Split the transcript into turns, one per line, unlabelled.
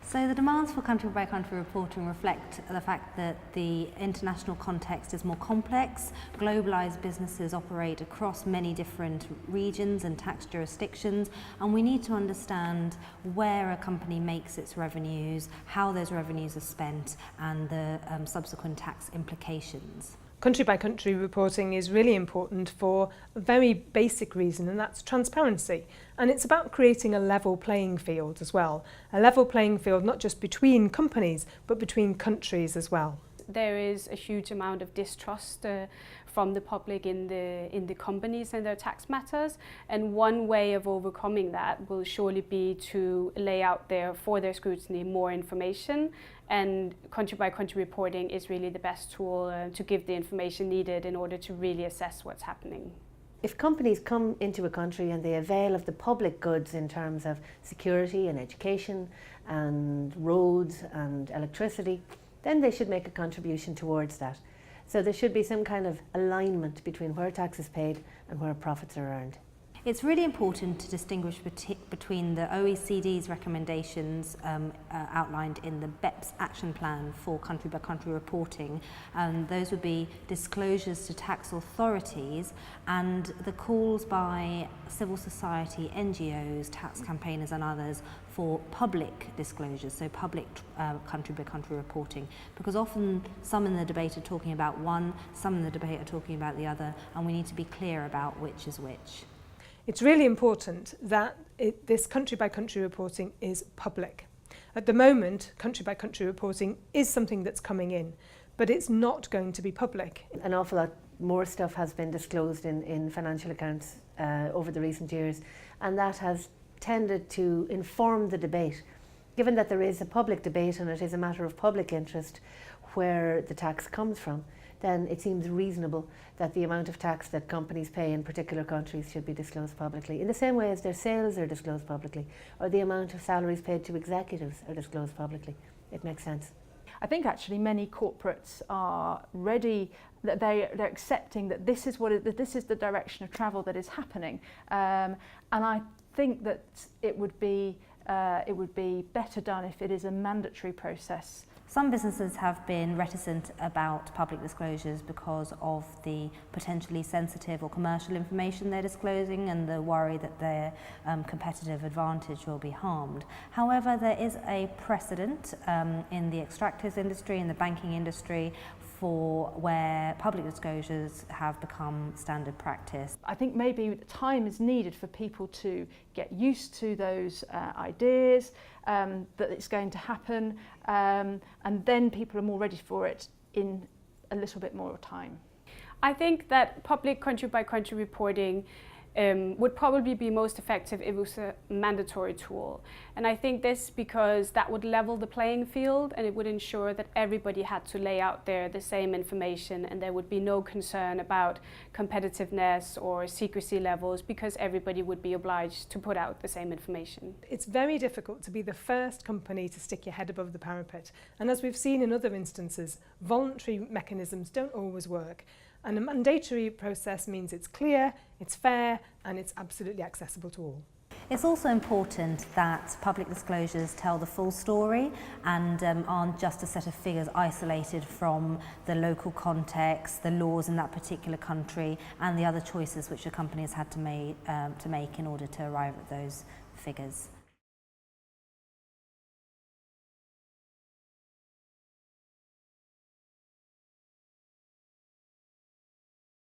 So the demands for country-by-country reporting reflect the fact that the international context is more complex. Globalised businesses operate across many different regions and tax jurisdictions, and we need to understand where a company makes its revenues, how those revenues are spent, and the subsequent tax implications.
Country-by-country reporting is really important for a very basic reason, and that's transparency. And it's about creating a level playing field as well. A level playing field not just between companies, but between countries as well.
There is a huge amount of distrust from the public in the companies and their tax matters, and one way of overcoming that will surely be to lay out there for their scrutiny more information, and country-by-country reporting is really the best tool to give the information needed in order to really assess what's happening.
If companies come into a country and they avail of the public goods in terms of security and education and roads and electricity, then they should make a contribution towards that. So there should be some kind of alignment between where tax is paid and where profits are earned.
It's really important to distinguish between the OECD's recommendations outlined in the BEPS action plan for country-by-country reporting. Those would be disclosures to tax authorities and the calls by civil society, NGOs, tax campaigners and others for public disclosures, so public country-by-country reporting, because often some in the debate are talking about one, some in the debate are talking about the other, and we need to be clear about which is which.
It's really important that this country-by-country reporting is public. At the moment, country-by-country reporting is something that's coming in, but it's not going to be public.
An awful lot more stuff has been disclosed in financial accounts over the recent years, and that has tended to inform the debate. Given that there is a public debate and it is a matter of public interest where the tax comes from, then it seems reasonable that the amount of tax that companies pay in particular countries should be disclosed publicly, in the same way as their sales are disclosed publicly, or the amount of salaries paid to executives are disclosed publicly. It makes sense.
I think actually many corporates are ready, that they're accepting that this is this is the direction of travel that is happening, and I think that it would be better done if it is a mandatory process.
Some businesses have been reticent about public disclosures because of the potentially sensitive or commercial information they're disclosing and the worry that their competitive advantage will be harmed. However, there is a precedent in the extractives industry, in the banking industry, for where public disclosures have become standard practice.
I think maybe time is needed for people to get used to those ideas, that it's going to happen, and then people are more ready for it in a little bit more time.
I think that public country-by-country reporting would probably be most effective if it was a mandatory tool. And I think this because that would level the playing field and it would ensure that everybody had to lay out there the same information and there would be no concern about competitiveness or secrecy levels because everybody would be obliged to put out the same information.
It's very difficult to be the first company to stick your head above the parapet. And as we've seen in other instances, voluntary mechanisms don't always work. And a mandatory process means it's clear, it's fair, and it's absolutely accessible to all.
It's also important that public disclosures tell the full story and aren't just a set of figures isolated from the local context, the laws in that particular country, and the other choices which a company has had to make in order to arrive at those figures.